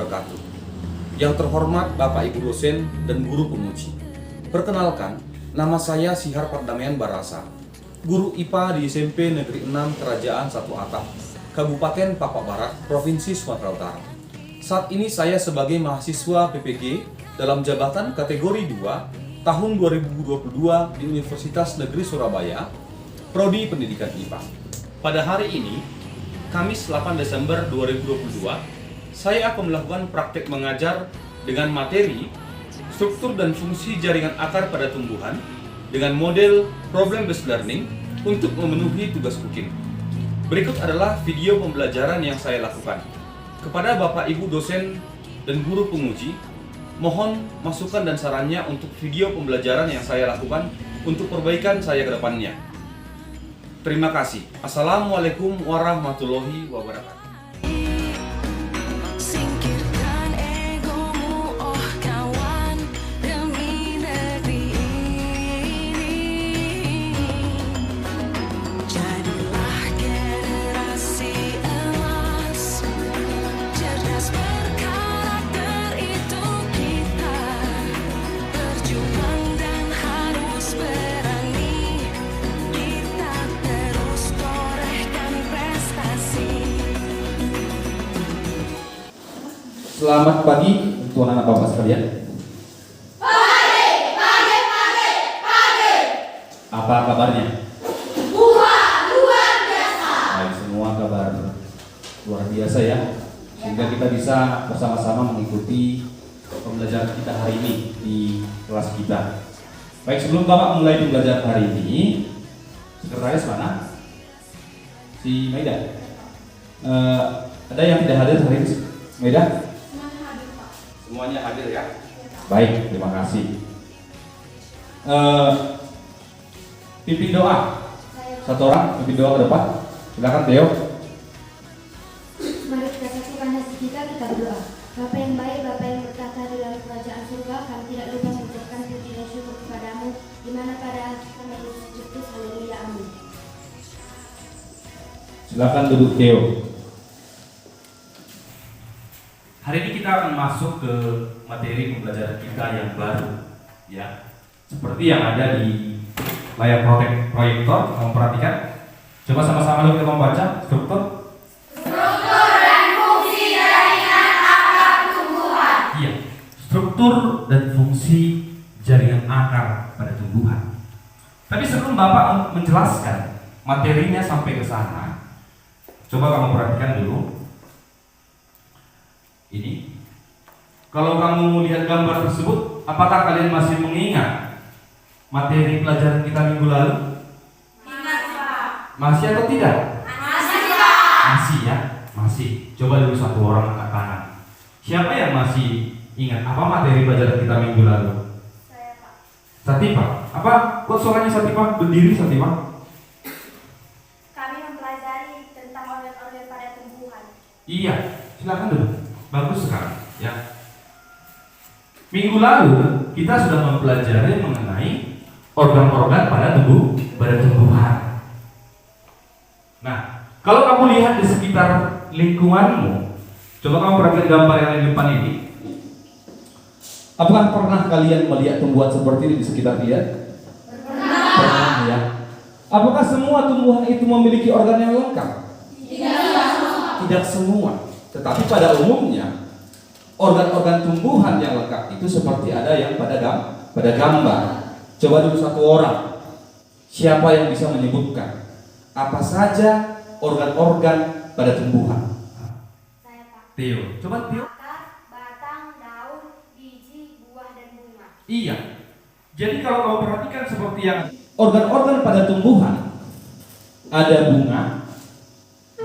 wabarakatuh. Yang terhormat Bapak Ibu dosen dan guru penguji. Perkenalkan, nama saya Sihar Pardamaian Barasa, guru IPA di SMP Negeri 6 Kerajaan Satu Atap, Kabupaten Papua Barat, Provinsi Sumatera Utara. Saat ini saya sebagai mahasiswa PPG dalam jabatan kategori 2 tahun 2022 di Universitas Negeri Surabaya, Prodi Pendidikan IPA. Pada hari ini, Kamis 8 Desember 2022, saya akan melakukan praktek mengajar dengan materi struktur dan fungsi jaringan akar pada tumbuhan dengan model problem based learning untuk memenuhi tugas UKIM. Berikut adalah video pembelajaran yang saya lakukan. Kepada Bapak Ibu dosen dan guru penguji, mohon masukan dan sarannya untuk video pembelajaran yang saya lakukan untuk perbaikan saya ke depannya. Terima kasih. Assalamualaikum warahmatullahi wabarakatuh. Selamat pagi untuk anak-anak Bapak sekalian. Pagi. Apa kabarnya? Luar biasa. Baik, semua kabar luar biasa ya. Sehingga kita bisa bersama-sama mengikuti pembelajaran kita hari ini di kelas kita. Baik, sebelum Bapak mulai pembelajaran hari ini, sekretaris mana? Si Maida. Ada yang tidak hadir hari ini? Maida? Semuanya hadir ya? Baik, terima kasih. Pimpin doa. Satu orang pimpin doa ke depan. Silakan Theo. Mari kita satukan hati kita berdoa. Bapa yang baik, Bapa yang bertata di dalam kerajaan surga, kami tidak lupa mengucapkan puji dan syukur kepadamu, di mana pada kami Yesus Kristus. Haleluya, amin. Silakan duduk Theo. Hari ini kita akan masuk ke materi pembelajaran kita yang baru, ya. Seperti yang ada di layar proyektor, kamu perhatikan. Coba sama-sama dulu kita membaca struktur. Struktur dan fungsi jaringan akar tumbuhan. Iya, struktur dan fungsi jaringan akar pada tumbuhan. Tapi sebelum Bapak menjelaskan materinya sampai ke sana, coba kamu perhatikan dulu. Ini, kalau kamu lihat gambar tersebut, apakah kalian masih mengingat materi pelajaran kita minggu lalu? Ingat, Pak. Masih atau tidak? Masih, Pak. Masih ya, masih. Coba dulu satu orang angkat tangan. Siapa yang masih ingat apa materi pelajaran kita minggu lalu? Saya, Pak. Satifah, apa? Kok suaranya Satifah? Berdiri Satifah? Kami mempelajari tentang organ-organ pada tumbuhan. Iya, silakan dulu. Bagus sekali, ya. Minggu lalu kita sudah mempelajari mengenai organ-organ pada tumbuhan. Nah, kalau kamu lihat di sekitar lingkunganmu, coba kamu perhatikan gambar yang di depan ini. Apakah pernah kalian melihat tumbuhan seperti ini di sekitar dia? Pernah ya. Apakah semua tumbuhan itu memiliki organ yang lengkap? Tidak semua. Tetapi pada umumnya organ-organ tumbuhan yang lengkap itu seperti ada yang pada gambar. Coba dulu satu orang. Siapa yang bisa menyebutkan apa saja organ-organ pada tumbuhan? Saya, Pak. Theo. Coba Theo. Akar, batang, daun, biji, buah, dan bunga. Iya. Jadi kalau kamu perhatikan seperti yang organ-organ pada tumbuhan ada bunga,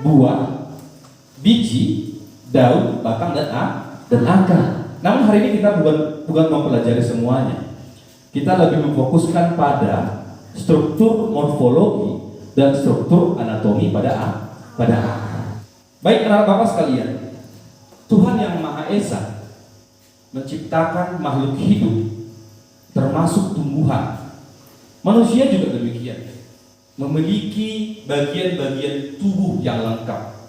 buah, biji, daun, batang, dan akar. Namun hari ini kita bukan mempelajari semuanya. Kita lebih memfokuskan pada struktur morfologi dan struktur anatomi pada akar. Baik anak Bapak sekalian, Tuhan yang Maha Esa menciptakan makhluk hidup termasuk tumbuhan. Manusia juga demikian, memiliki bagian-bagian tubuh yang lengkap.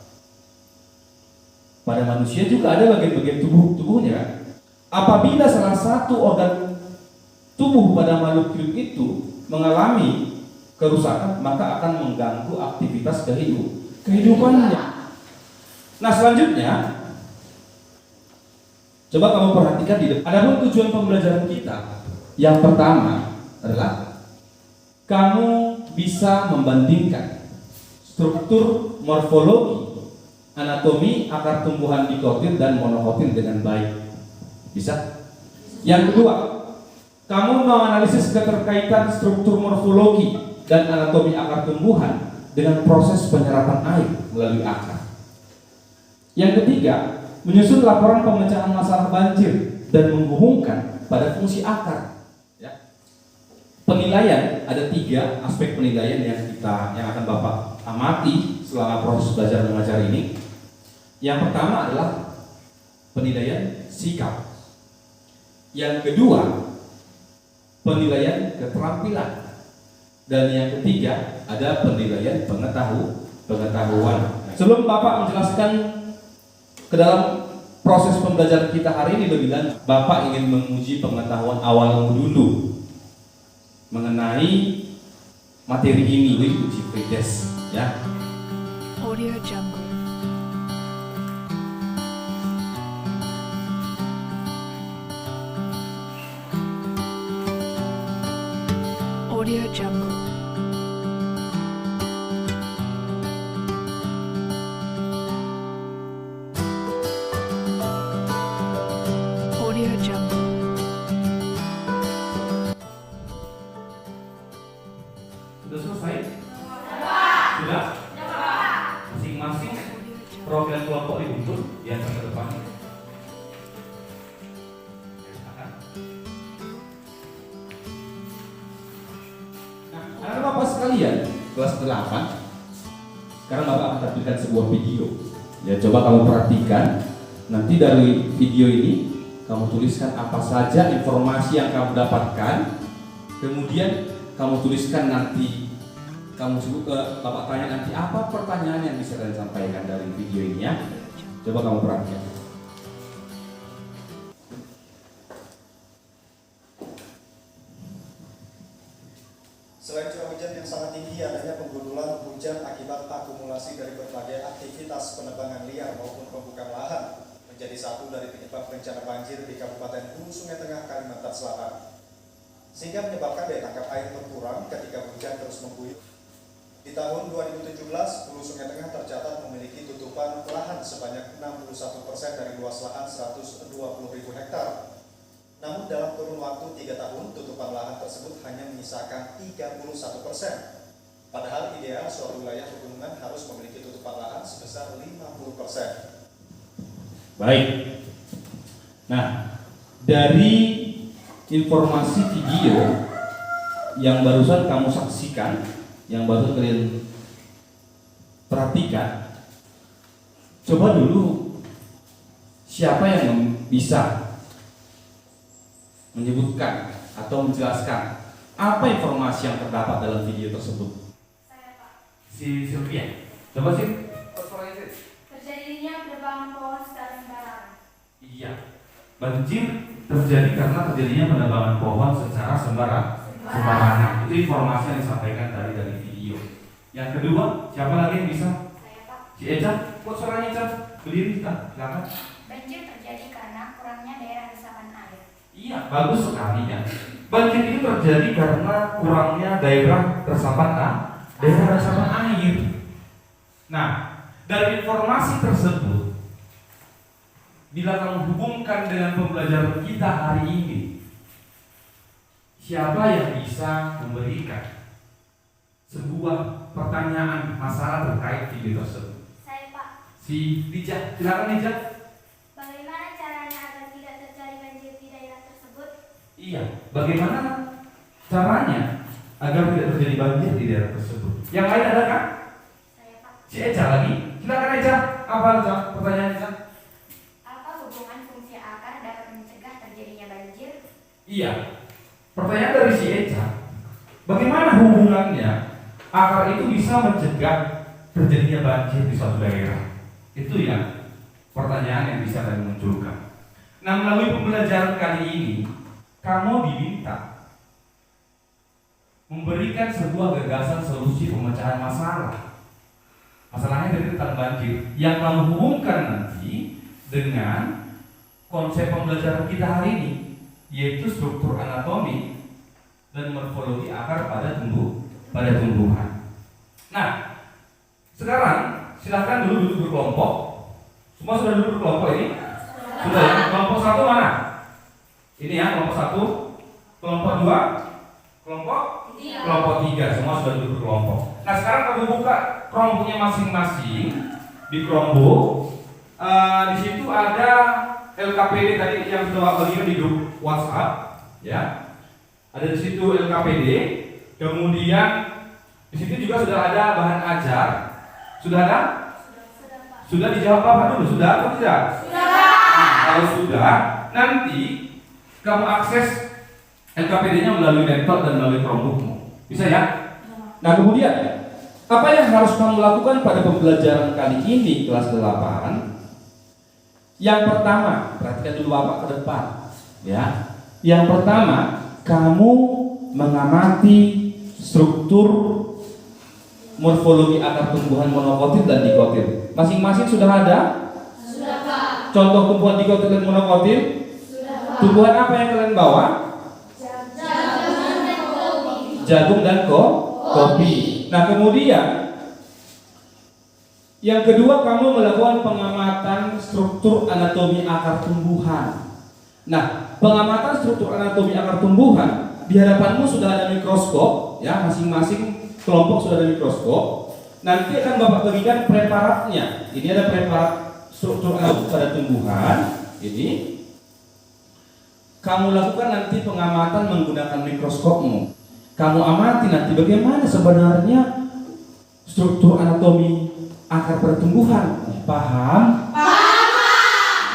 Pada manusia juga ada bagian-bagian tubuhnya. Apabila salah satu organ tubuh pada makhluk hidup itu mengalami kerusakan, maka akan mengganggu aktivitas kehidupannya. Nah, selanjutnya coba kamu perhatikan di depan. Adapun tujuan pembelajaran kita yang pertama adalah kamu bisa membandingkan struktur morfologi, anatomi akar tumbuhan dikotil dan monokotil dengan baik. Bisa? Yang kedua, kamu menganalisis keterkaitan struktur morfologi dan anatomi akar tumbuhan dengan proses penyerapan air melalui akar. Yang ketiga, menyusun laporan pemecahan masalah banjir dan menghubungkan pada fungsi akar. Ya. Penilaian, ada 3 aspek penilaian yang akan Bapak amati selama proses belajar mengajar ini. Yang pertama adalah penilaian sikap. Yang kedua, penilaian keterampilan. Dan yang ketiga, ada penilaian pengetahuan. Sebelum Bapak menjelaskan ke dalam proses pembelajaran kita hari ini lebih lanjut, Bapak ingin menguji pengetahuan awalmu dulu mengenai materi ini, uji pretest, ya. Audio Jungle. Audio Jungle. Audio Jungle. Sudah selesai? Sudah? Masing-masing program kelompok dibutuh di atas ke depan. Nah, anak Bapak sekalian, kelas 8. Sekarang Bapak akan tampilkan sebuah video. Ya, coba kamu perhatikan. Nanti dari video ini kamu tuliskan apa saja informasi yang kamu dapatkan. Kemudian kamu tuliskan nanti, kamu sebut ke Bapak tanya nanti apa pertanyaan yang bisa kalian sampaikan dari video ini, ya. Coba kamu perhatikan. Selain curah hujan yang sangat tinggi, adanya penggundulan hujan akibat akumulasi dari berbagai aktivitas penebangan liar maupun pembukaan lahan menjadi satu dari penyebab bencana banjir di Kabupaten Hulu Sungai Tengah, Kalimantan Selatan. Sehingga menyebabkan daya tangkap air berkurang ketika hujan terus mengguyur. Di tahun 2017, Hulu Sungai Tengah tercatat memiliki tutupan lahan sebanyak 61% dari luas lahan 120.000 hektar. Namun dalam kurun waktu 3 tahun, tutupan lahan tersebut hanya menyisakan 31%. Padahal ideal suatu wilayah pegunungan harus memiliki tutupan lahan sebesar 50%. Baik. Nah, dari informasi video yang barusan kamu saksikan, yang baru kalian perhatikan, coba dulu siapa yang bisa menyebutkan atau menjelaskan apa informasi yang terdapat dalam video tersebut? Saya, Pak. Si Sylvia, coba sih. Terjadinya penebangan pohon secara sembarangan. Iya, banjir terjadi karena terjadinya penebangan pohon secara sembarangan. Itu informasi yang disampaikan dari video. Yang kedua, siapa lagi yang bisa? Saya, Pak. Si Eca, kok suaranya Eca? Berdiri kita, silakan. Banjir terjadi karena kurangnya daerah resapan air. Iya, bagus sekali ya. Banjir itu terjadi karena kurangnya daerah resapan air. Nah, dari informasi tersebut, bila kamu hubungkan dengan pembelajaran kita hari ini, siapa yang bisa memberikan sebuah pertanyaan masalah terkait video tersebut? Saya, Pak. Si Lija, silakan Lija. Bagaimana caranya agar tidak terjadi banjir di daerah tersebut? Iya, bagaimana caranya agar tidak terjadi banjir di daerah tersebut? Yang lain ada kan? Saya, Pak. Si Eca lagi, silakan Eca. Apa Eca? Pertanyaan Eca? Apa hubungan fungsi akar dapat mencegah terjadinya banjir? Iya. Pertanyaan dari si Eca, bagaimana hubungannya akar itu bisa mencegah terjadinya banjir di suatu daerah? Itu ya pertanyaan yang bisa kami munculkan. Nah, melalui pembelajaran kali ini, kamu diminta memberikan sebuah gagasan solusi pemecahan masalah. Masalahnya dari tentang banjir yang kamu hubungkan nanti dengan konsep pembelajaran kita hari ini, yaitu struktur anatomi dan morfologi akar pada tumbuhan. Nah, sekarang silahkan dulu duduk berkelompok. Semua sudah duduk berkelompok ini? Sudah ya? Kelompok 1 mana? Ini ya, kelompok 1. Kelompok 2? Kelompok 3. Semua sudah duduk berkelompok. Nah, sekarang kamu buka kelompoknya masing-masing di kelompok. Di situ ada LKPD tadi yang sudah bagian di grup WhatsApp, ya. Ada di situ LKPD. Kemudian di situ juga sudah ada bahan ajar. Sudah ada? Sudah dijawab apa dulu? Sudah atau tidak? Nah, kalau sudah, nanti kamu akses LKPD-nya melalui laptop dan melalui Chromebook-mu. Bisa ya? Nah, kemudian apa yang harus kamu lakukan pada pembelajaran kali ini kelas 8? Yang pertama, perhatikan dulu Bapak ke depan, ya. Yang pertama, kamu mengamati struktur morfologi akar tumbuhan monokotil dan dikotil. Masing-masing sudah ada? Sudah, Pak. Contoh tumbuhan dikotil dan monokotil? Sudah, Pak. Tumbuhan apa yang kalian bawa? Jagung dan kopi. Jagung dan kopi. Nah, kemudian yang kedua, kamu melakukan pengamatan struktur anatomi akar tumbuhan. Nah, pengamatan struktur anatomi akar tumbuhan, di hadapanmu sudah ada mikroskop, ya, masing-masing kelompok sudah ada mikroskop. Nanti akan Bapak bagikan preparatnya. Ini ada preparat struktur anatomi pada tumbuhan. Ini kamu lakukan nanti pengamatan menggunakan mikroskopmu. Kamu amati nanti bagaimana sebenarnya struktur anatomi akar pertumbuhan. Paham? Paham.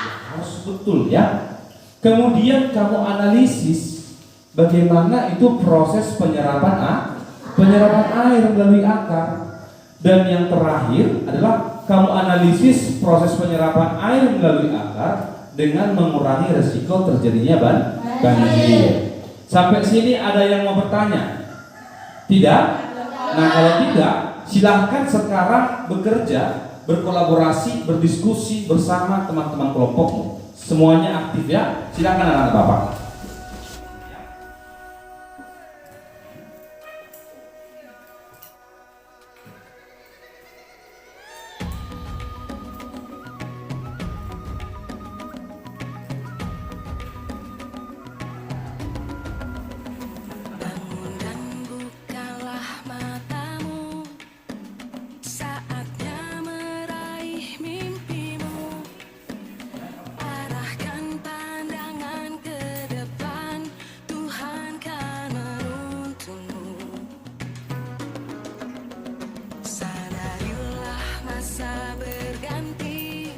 Ya, harus betul ya. Kemudian kamu analisis bagaimana itu proses penyerapan air melalui akar. Dan yang terakhir adalah kamu analisis proses penyerapan air melalui akar dengan mengurangi resiko terjadinya banjir. Sampai sini ada yang mau bertanya? Tidak? Nah, kalau tidak, silahkan sekarang bekerja, berkolaborasi, berdiskusi bersama teman-teman kelompokmu. Semuanya aktif ya. Silahkan anak-anak Bapak. Bangun dan bukalah matamu, saatnya meraih mimpimu. Arahkan pandangan ke depan, Tuhan kan menuntunmu. Sadarilah masa berganti,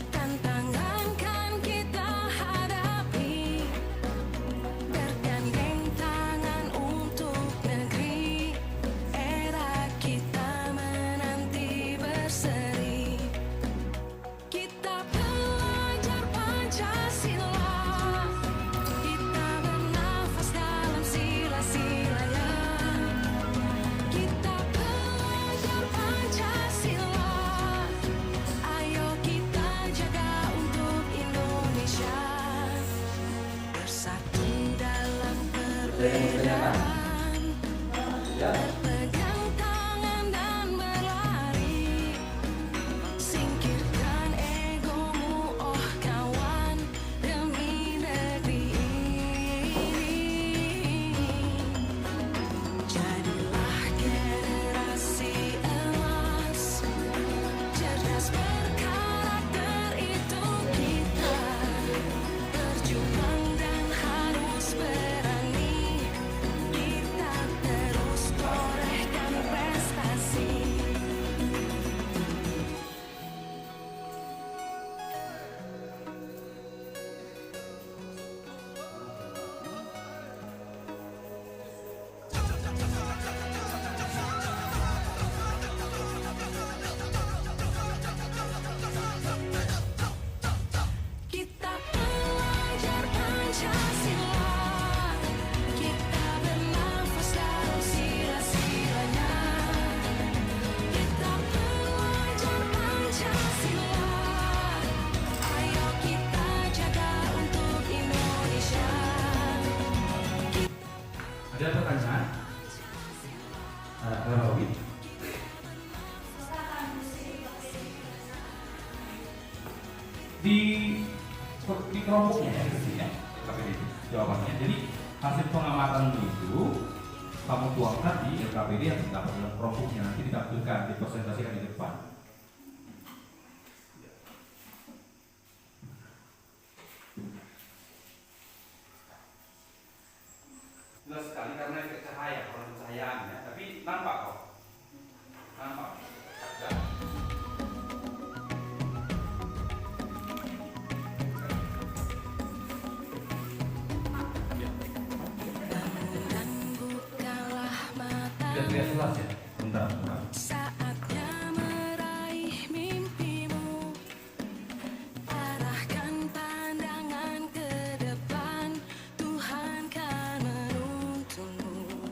tantangan kan kita hadapi. Bergandeng tangan untuk negeri, era kita menanti berseri. Kita belajar Pancasila, kita bernafas dalam sila-silanya. Kita belajar Pancasila, ayo kita jaga untuk Indonesia. Bersatu dalam perbedaan, berpegang tangan dan berlari. Singkirkan egomu, oh kawan, demi negeri ini. Jadilah generasi emas, cerdas berkarakter itu kita. Berjuang dan harus berani, kita terus torehkan Ada pertanyaan? Rawi? Di kelompoknya ya, gitu ya, LKPD itu jawabannya. Jadi hasil pengamatan itu kamu tuangkan di LKPD yang terdapat dalam kelompoknya, nanti ditampilkan, dipresentasikan di depan. Jelas sekali karena efek cahaya, pencahayaan ya, tapi nampak kok, nampak. Ya. Dan bukalah mata Sudah terlihat jelas ya? Bentar. saatnya meraih mimpimu. Arahkan pandangan ke depan, Tuhan kan menuntunmu.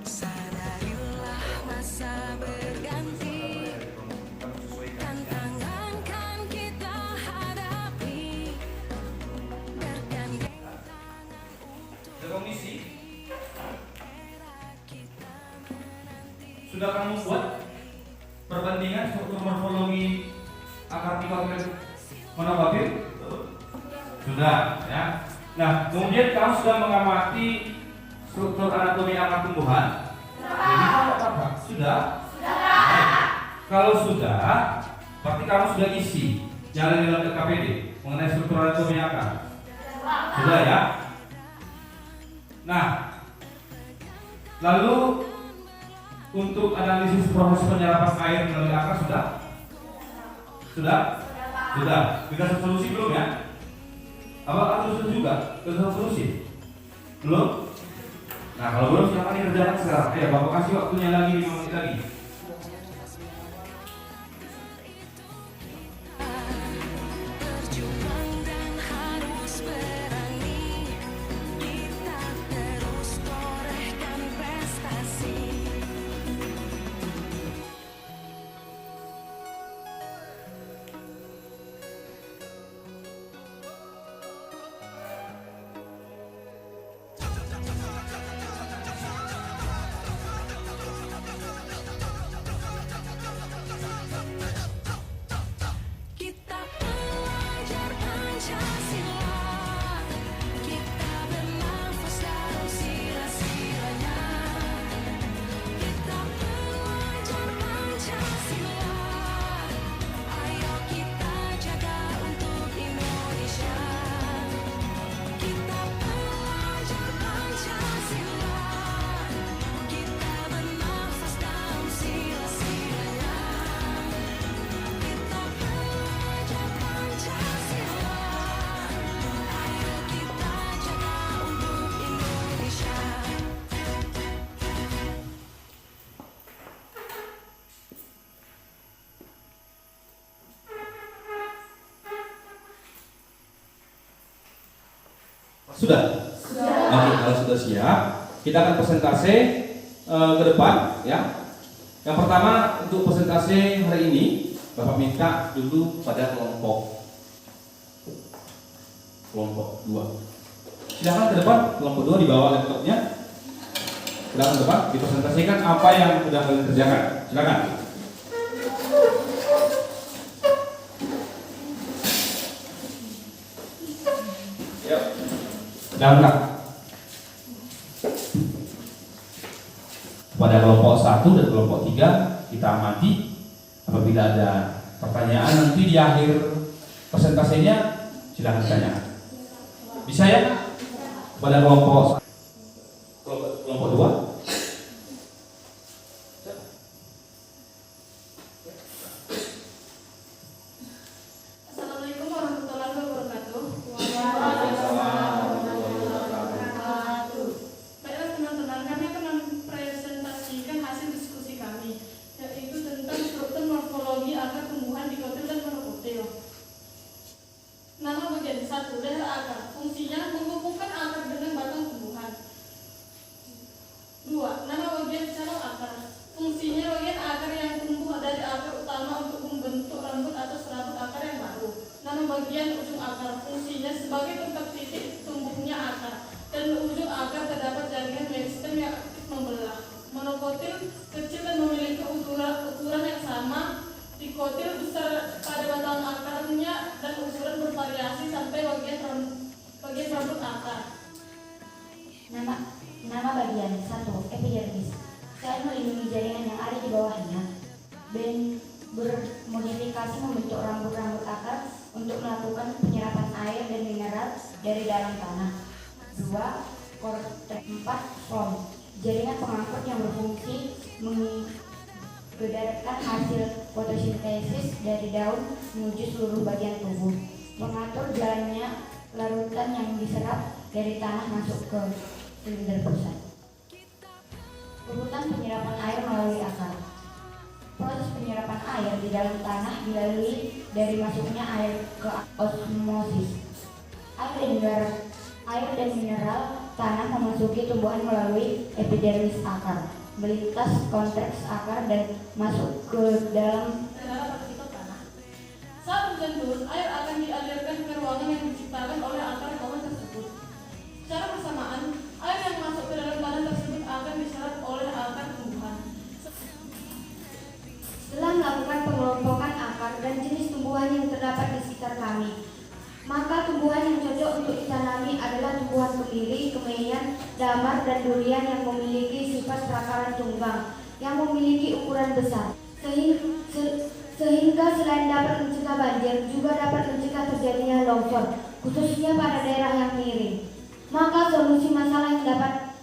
Sadarilah masa berganti, tantangan kan kita hadapi. Bergandeng tangan untuk Ada komisi? kita menanti. Sudah kamu buat perbandingan struktur morfologi akar tiba monobatil? Sudah ya. Nah, kemudian kamu sudah mengamati struktur anatomi akar tumbuhan? Jadi apa? Sudah? Baik. Kalau sudah, berarti kamu sudah isi jalan dalam LKPD mengenai struktur anatomi akar. Sudah ya? Nah, lalu untuk analisis proses penyerapan air melalui akar sudah? Sudah? Sudah. Dikasih solusi belum ya? Apa solusi juga? Dikasih solusi? Belum? Nah kalau belum silakan dikerjakan sekarang. Ya Bapak kasih waktunya lagi 5 menit lagi. Berjuang dan harus berani, kita terus torehkan prestasi. Kita pelajar Pancasila, kita bernafas dalam sila-silanya. Kita pelajar Pancasila, ayo kita jaga untuk Indonesia. Kita pelajar Pancasila, kita bernafas dalam sila-silanya. Kita pelajar Pancasila, ayo kita jaga untuk Indonesia. Sudah? Oke, kalau sudah siap, kita akan presentasi ke depan ya. Yang pertama untuk presentasi hari ini, Bapak minta dulu pada kelompok 2. Silakan ke depan, kelompok 2 di bawah laptopnya. Silakan ke depan, dipresentasikan apa yang sudah kalian kerjakan. Silakan. Yuk. Berangkat. Pada kelompok 1 dan kelompok 3 kita amati. Apabila ada pertanyaan nanti di akhir presentasinya silakan ditanyakan. Bisa ya? Pada kelompok 2. Assalamualaikum warahmatullahi wabarakatuh. Baiklah teman-teman, kami akan mempresentasikan hasil diskusi kami, yaitu tentang struktur morfologi akar tumbuhan dikotil dan monokotil. Nama bagian 1, leher akar. Fungsinya menghubungkan akar dengan batang tumbuhan. 2. Nama bagian cabang akar. Fungsinya bagian akar yang tumbuh dari akar utama untuk membentuk rambut atau serabut akar yang baru. Nama bagian ujung akar. Fungsinya sebagai tempat titik tumbuhnya akar. Dan dari dalam tanah. 2. Korteks. 4. Floem, jaringan pengangkut yang berfungsi mengedarkan hasil fotosintesis dari daun menuju seluruh bagian tubuh, mengatur jalannya larutan yang diserap dari tanah masuk ke silinder pusat. Urutan penyerapan air melalui akar. Proses penyerapan air di dalam tanah dilalui dari masuknya air ke osmosis. Air dan mineral tanah memasuki tumbuhan melalui epidermis akar, melintas konteks akar dan masuk ke dalam partikel tanah. Saat hujan turun, air akan dialirkan ke ruangan yang diciptakan oleh akar pohon tersebut. Secara bersamaan, air yang masuk ke dalam tanah tersebut akan diserap oleh akar tumbuhan. Setelah melakukan pengelompokan akar dan jenis tumbuhan yang terdapat di sekitar kami, maka tumbuhan yang cocok untuk ditanami adalah tumbuhan kemiri, kemenyan, damar, dan durian yang memiliki sifat perakaran tunggang, yang memiliki ukuran besar, sehingga selain dapat mencegah banjir, juga dapat mencegah terjadinya longsor, khususnya pada daerah yang miring. Maka solusi masalah yang dapat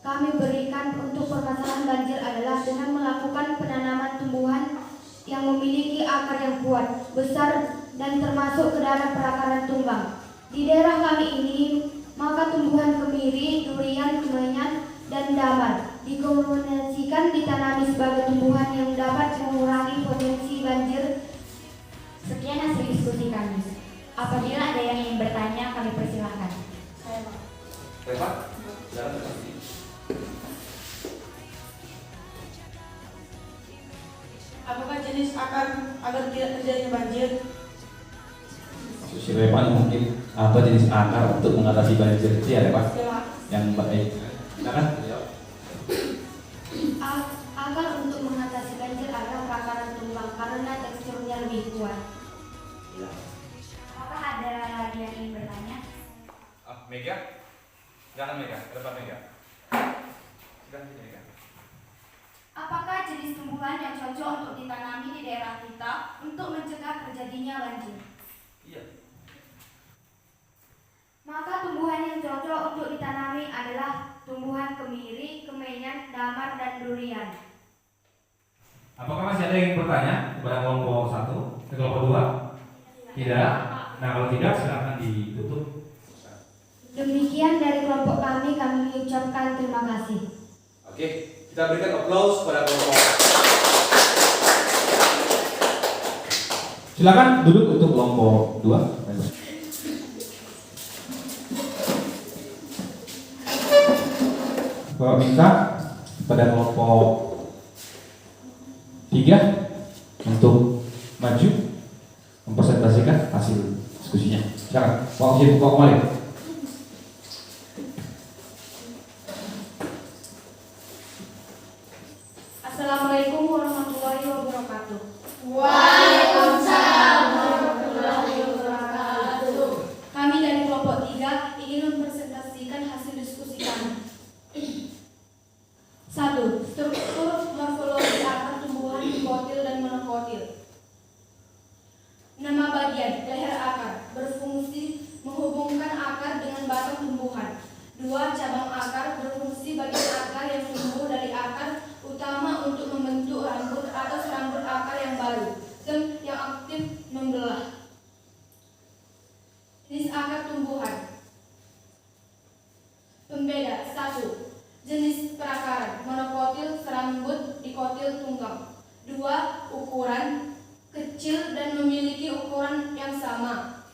kami berikan untuk permasalahan banjir adalah dengan melakukan penanaman tumbuhan yang memiliki akar yang kuat, besar, dan termasuk ke dalam perakaran tunggang. Di daerah kami ini, maka tumbuhan kemiri, durian, kemenyan, dan damar dikombinasikan ditanami sebagai tumbuhan yang dapat mengurangi potensi banjir. Sekian hasil diskusi kami. Apabila ada yang ingin bertanya, kami persilahkan. Saya Pak. Reva, silakan bertanya. Apakah jenis akar agar tidak terjadinya banjir? Si Revan mungkin apa jenis akar untuk mengatasi banjir itu ya Revan? Ya, Pak. Yang baik. Silakan. Akar untuk mengatasi banjir adalah perakaran tumbang karena teksturnya lebih kuat. Apakah ada lagi yang ingin bertanya? Mega? Jangan Mega, Reva Mega. Silakan Mega. Apakah jenis tumbuhan yang cocok untuk ditanami di daerah kita untuk mencegah terjadinya banjir? Iya. Maka tumbuhan yang cocok untuk ditanami adalah tumbuhan kemiri, kemenyan, damar, dan durian. Apakah masih ada yang ingin bertanya kepada kelompok 1, ke kelompok 2? Tidak. Nah kalau tidak silakan ditutup. Demikian dari kelompok kami ucapkan terima kasih. Oke, kita berikan aplaus pada kelompok. Silakan duduk untuk kelompok 2. Bapak minta pada kelompok 3 untuk maju mempresentasikan hasil diskusinya. Silakan, Pak Malik. Assalamualaikum warahmatullahi wabarakatuh. Waalaikumsalam warahmatullahi wabarakatuh. Kami dari kelompok 3 ingin mempresentasikan hasil diskusi kami. 1. Struktur morfologi akar tumbuhan dikotil dan monokotil. Nama bagian leher akar berfungsi menghubungkan akar dengan batang tumbuhan. 2. Cabang akar berfungsi bagian akar yang tumbuh dari akar utama untuk membentuk rambut atau serambut akar yang baru dan yang aktif membelah. Jenis akar tumbuhan. Pembeda. 1. Jenis perakaran monokotil, serambut, dikotil, tunggang. 2. Ukuran kecil dan memiliki ukuran yang sama,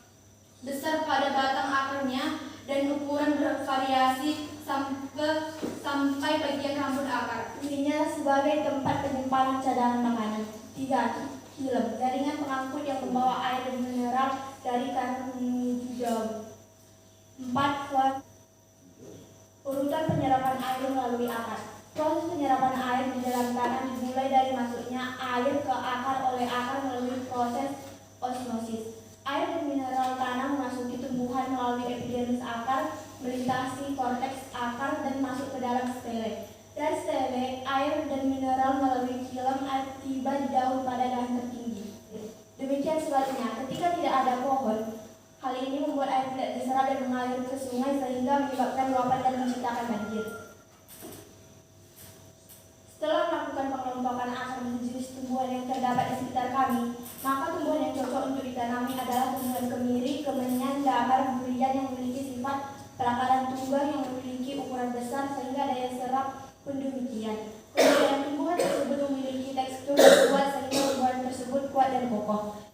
besar pada batang akarnya dan ukuran bervariasi sampai bagian rambut akar. Fungsinya sebagai tempat penyimpanan cadangan makanan. 3. Hilem, jaringan pengangkut yang membawa air dan mineral dari karang menuju daun. 4. Urutan penyerapan air melalui akar. Proses penyerapan air di dalam tanah dimulai dari masuknya air ke akar oleh akar melalui proses osmosis. Air dan mineral tanah memasuki tumbuhan melalui epidermis akar, melintasi korteks akar dan masuk ke dalam stele. Dari stele, air dan mineral melalui kilam air tiba di daun pada dahan tertinggi. Demikian sebaliknya, ketika tidak ada pohon, Hal ini membuat air tidak diserap dan mengalir ke sungai sehingga menyebabkan luapan dan menciptakan banjir. Setelah melakukan pengelompokan akar jenis tumbuhan yang terdapat di sekitar kami, maka tumbuhan yang cocok untuk ditanami adalah tumbuhan kemiri, kemenyan, damar, durian yang memiliki sifat pelakaran tunggang yang memiliki ukuran besar sehingga daya serap pun demikian. Kemudian tumbuhan tersebut memiliki tekstur yang kuat sehingga tumbuhan tersebut kuat dan kokoh.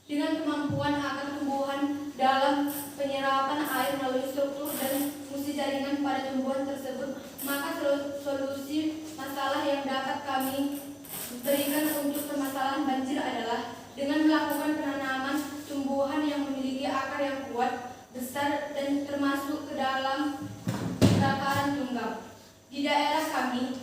Dengan kemampuan akar tumbuhan dalam penyerapan air melalui struktur dan fungsi jaringan pada tumbuhan tersebut, maka solusi masalah yang dapat kami berikan untuk permasalahan banjir adalah dengan melakukan penanaman tumbuhan yang memiliki akar yang kuat, besar, dan termasuk ke dalam perakaran tunggal. Di daerah kami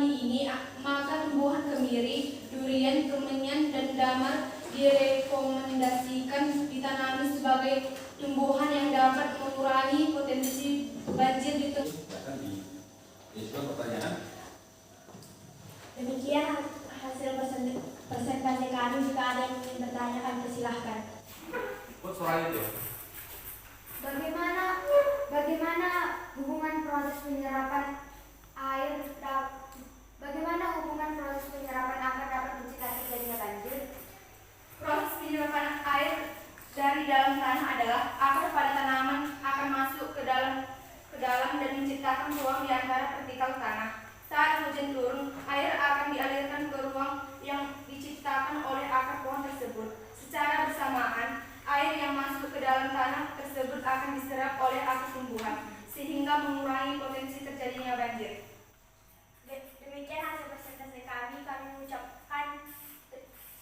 ini, maka tumbuhan kemiri, durian, kemenyan, dan damar direkomendasikan ditanami sebagai tumbuhan yang dapat mengurangi potensi banjir di Akan diajukan pertanyaan. Demikian hasil presentasi kami. Jika ada yang ingin bertanya, kami persilahkan. Buat suara itu. Bagaimana hubungan proses penyerapan air akan dapat mencegah terjadinya banjir? Proses penyerapan air dari dalam tanah adalah akar pada tanaman akan masuk ke dalam dan menciptakan ruang di antara partikel tanah. Saat hujan turun, air akan dialirkan ke ruang yang diciptakan oleh akar pohon tersebut. Secara bersamaan, air yang masuk ke dalam tanah tersebut akan diserap oleh akar tumbuhan, sehingga mengurangi potensi terjadinya banjir. Demikian hasil presentasi kami. Kami mengucapkan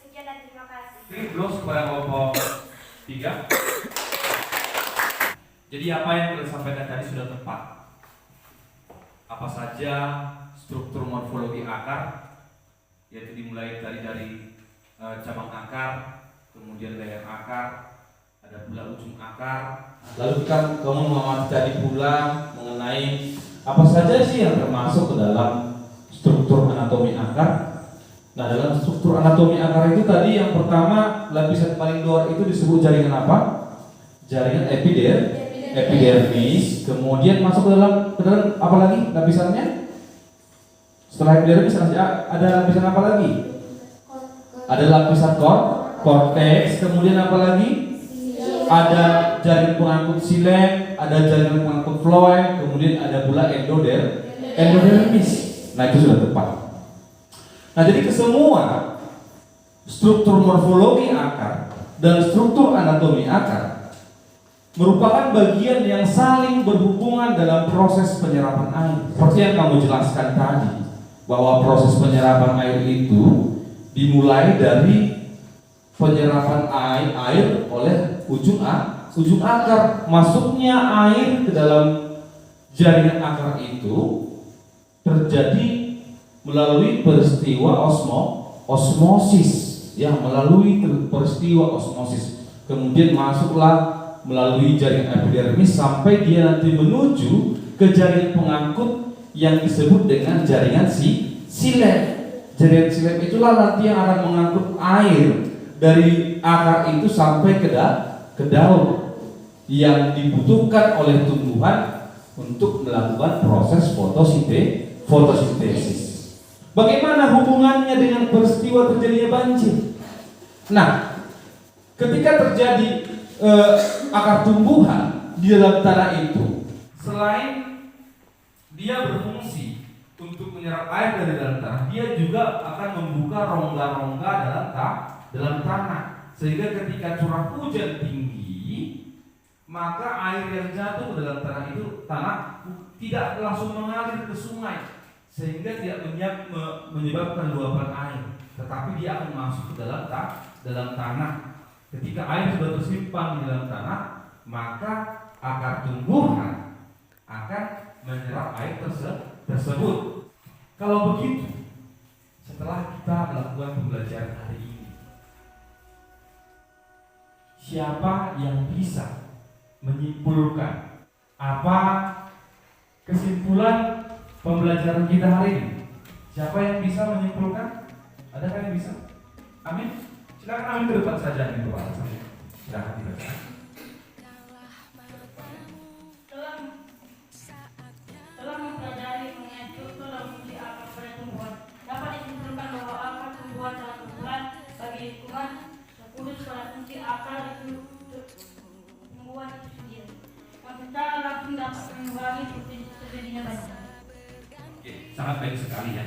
sekian dan terima kasih. Ini close kepada kelompok 3. Jadi apa yang kita sampaikan tadi sudah tepat. Apa saja struktur morfologi akar, yaitu dimulai tadi dari cabang akar, kemudian leher akar, ada pula ujung akar. Lalu kamu mengamati tadi pula mengenai apa saja sih yang termasuk ke dalam struktur anatomi akar. Nah, dalam struktur anatomi akar itu tadi yang pertama, lapisan paling luar itu disebut jaringan apa? Jaringan epidermis. Kemudian masuk ke dalam apa lagi lapisannya? Setelah epidermis ada lapisan apa lagi? Ada lapisan korteks. Kemudian apa lagi? Ada jaringan pengangkut xilem, ada jaringan pengangkut floem, kemudian ada pula endodermis. Nah, itu sudah tepat. Nah, jadi kesemua struktur morfologi akar dan struktur anatomi akar merupakan bagian yang saling berhubungan dalam proses penyerapan air. Seperti yang kamu jelaskan tadi, bahwa proses penyerapan air itu dimulai dari penyerapan air oleh ujung akar. Masuknya air ke dalam jaringan akar itu terjadi melalui peristiwa osmosis, ya, melalui peristiwa osmosis. Kemudian masuklah melalui jaringan epidermis sampai dia nanti menuju ke jaringan pengangkut yang disebut dengan jaringan xilem. Jaringan xilem itulah nanti yang akan mengangkut air dari akar itu sampai ke daun yang dibutuhkan oleh tumbuhan untuk melakukan proses fotosintesis. Bagaimana hubungannya dengan peristiwa terjadinya banjir? Nah, ketika terjadi akar tumbuhan di dalam tanah itu, selain dia berfungsi untuk menyerap air dari dalam tanah, dia juga akan membuka rongga-rongga dalam tanah, sehingga ketika curah hujan tinggi, maka air yang jatuh ke dalam tanah itu tidak langsung mengalir ke sungai, sehingga tidak menyebabkan luapan air, tetapi dia akan masuk ke dalam tanah. Ketika air sudah tersimpan di dalam tanah, maka akar tumbuhan akan menyerap air tersebut. Kalau begitu, setelah kita melakukan pembelajaran hari ini, siapa yang bisa menyimpulkan apa kesimpulan pembelajaran kita hari ini? Siapa yang bisa menyimpulkan? Adakah yang bisa? Amin. Silakan Amin ke depan saja nih, Pak. Silakan dibaca. dapat mengurangi terjadinya banjir. Oke, sangat baik sekali ya.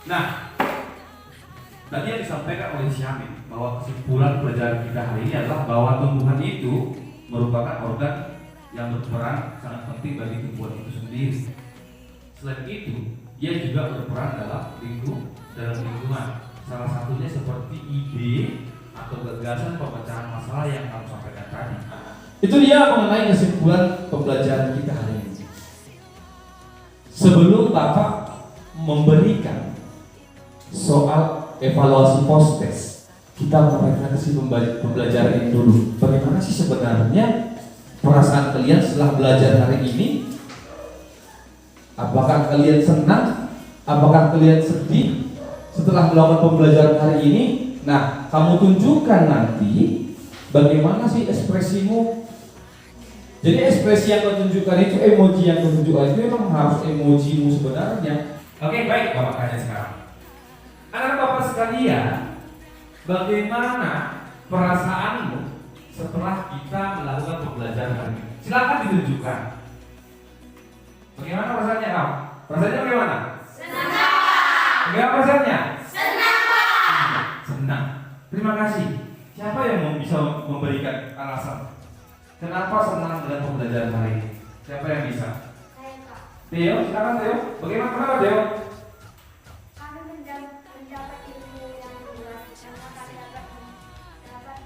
Nah, tadi yang disampaikan oleh Syamil bahwa kesimpulan pelajaran kita hari ini adalah bahwa tumbuhan itu merupakan organ yang berperan sangat penting bagi tumbuhan itu sendiri. Selain itu, dia juga berperan dalam lingkungan. Salah satunya seperti ide atau gagasan pemecahan masalah yang kamu sampaikan tadi. Itu dia mengenai kesimpulan pembelajaran kita hari ini. Sebelum Bapak memberikan soal evaluasi post-test, kita merefleksi pembelajaran ini dulu. Bagaimana sih sebenarnya perasaan kalian setelah belajar hari ini? Apakah kalian senang? Apakah kalian sedih setelah melakukan pembelajaran hari ini? Nah, kamu tunjukkan nanti bagaimana sih ekspresimu. Jadi ekspresi yang kau tunjukkan itu, emoji yang kau tunjukkan itu memang harus emojimu sebenarnya. Oke, baik, Bapak tanya sekarang. Anak Bapak sekalian, bagaimana perasaanmu setelah kita melakukan pembelajaran hari ini? Silakan ditunjukkan. Bagaimana perasaannya, Kak? Perasaannya bagaimana? Senang. Bagaimana perasaannya? Senang. Senang. Terima kasih. Siapa yang bisa memberikan alasan? Kenapa senang dengan pembelajaran hari ini? Siapa yang bisa? Saya, Kak. Theo, silakan Theo. Bagaimana kenapa Theo? Kami mendapat ilmu yang luas karena kami dapat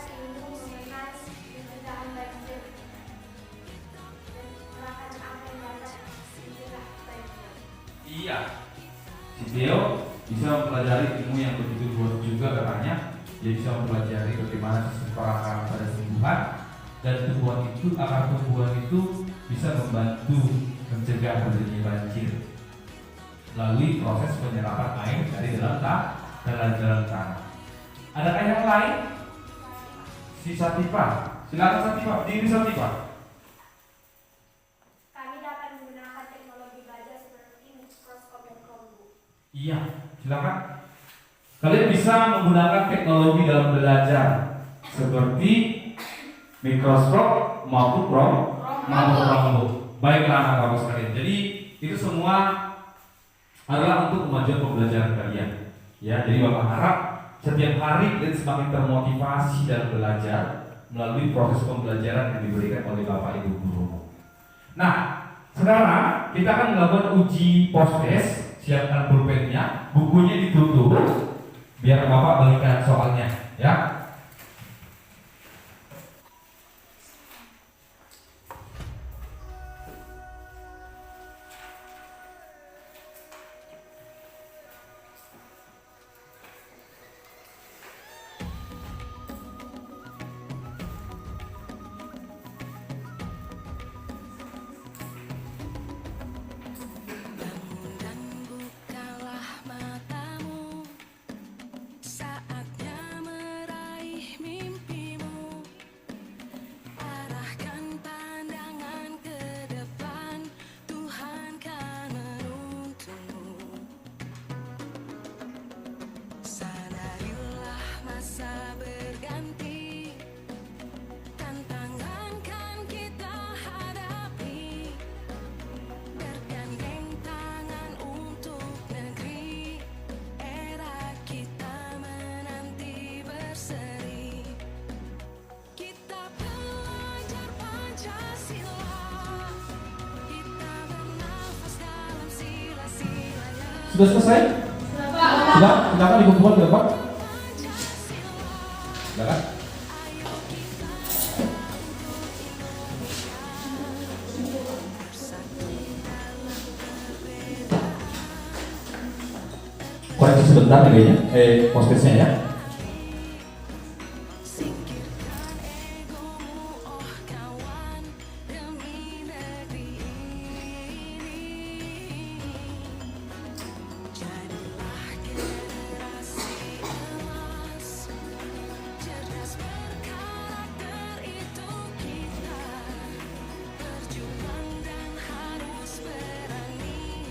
ilmu mengenai pencegahan banjir dan gerakan apa yang dapat mencegah banjir. Iya. Si Theo bisa mempelajari ilmu yang begitu luas juga katanya. Dia bisa mempelajari bagaimana sistem perakaran pada tumbuhan dan akar tumbuhan itu bisa membantu mencegah terjadinya banjir melalui proses penyerapan air dari dalam tanah. Adakah yang lain? Si Satipa, silakan Satipa, diri Satipa. Kami dapat menggunakan teknologi belajar seperti mikroskop dan Chromebook. Iya, silakan. Kalian bisa menggunakan teknologi dalam belajar seperti mikroskop maupun Chromebook. Baiklah anak bapak sekalian. Jadi itu semua adalah untuk kemajuan pembelajaran kalian. Ya, jadi bapak harap setiap hari kalian semakin termotivasi dalam belajar melalui proses pembelajaran yang diberikan oleh bapak ibu guru. Nah, sekarang kita akan melakukan uji post-test. Siapkan pulpennya, bukunya ditutup. Biar bapak balikan soalnya, ya. Dan bukalah matamu, saatnya meraih mimpimu. Arahkan pandangan ke depan, Tuhan kan menuntunmu. Sadarilah masa berganti, tantangan kan kita hadapi. Bergandeng tangan untuk negeri, era kita menanti berseri. Kita belajar Pancasila, kita bernafas dalam sila-silanya. Sudah selesai? Silakan dikumpulkan ke depan. Silakan. Koreksi sebentar nih kayaknya, post-testnya ya. Singkirkan egomu, oh kawan, demi negeri ini. Jadilah generasi emas, cerdas berkarakter itu kita. Berjuang dan harus berani.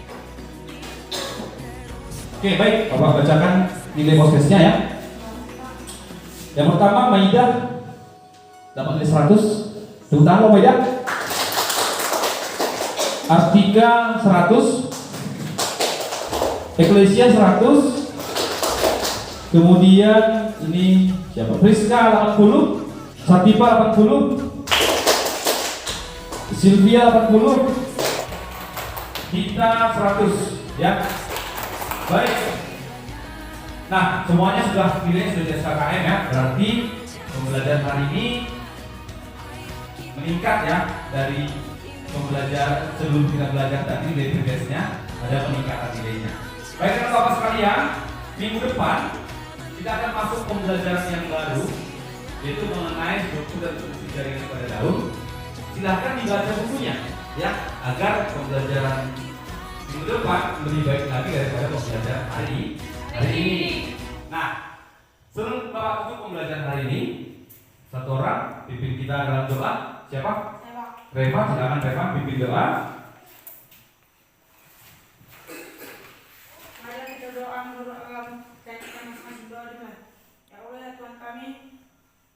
Oke, baik, bapak bacakan nilai post-testnya ya. Yang pertama, Maidah dapat nilai 100. Tepuk tangan Bapak ya. Artika 100, Eklesia 100, kemudian ini siapa? Priska 80, Satipa 80, Sylvia 80, Dita 100 ya. Baik. Nah, semuanya sudah pilih sudah tes KKM ya. Berarti pembelajaran hari ini meningkat ya dari pembelajaran sebelum kita belajar tadi dari PBS-nya ada peningkatan nilainya. Baik teman-teman sekalian, minggu depan kita akan masuk pembelajaran yang baru yaitu mengenai struktur dan fungsi jaringan pada daun. Silahkan dibaca bukunya ya agar pembelajaran minggu depan lebih baik lagi daripada pembelajaran hari ini. Nah, sebelum Bapak tutup pembelajaran hari ini, satu orang pimpin kita dalam doa. Siapa? Reva, silakan Reva pimpin doa. Mari kita doa menurut alam dan kita masing-masing doa dengan ya Allah ya Tuhan kami,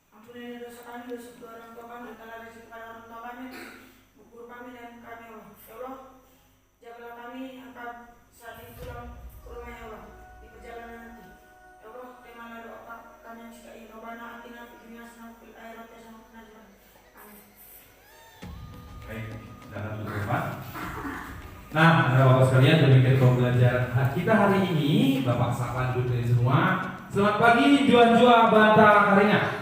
ampuni dosa kami, dosa kedua orang tua kami, telah rezeki kepada orang tua kami, guru kami dan kami Allah. Ya Allah, jagalah kami akan saat ini pulang ke rumah ya Allah di perjalanan nanti. Ya Allah, terimalah doa kami yang suka ini. Rabbana atina fid dunya hasanah wa fil akhirati hasanah wa qina adzabannar. Amin. Baik, dalam Reva. Nah, Bapak sekalian, demikian pembelajaran kita hari ini. Bapak sapa dulu dari semua. Selamat pagi, Juan Banta Karinga.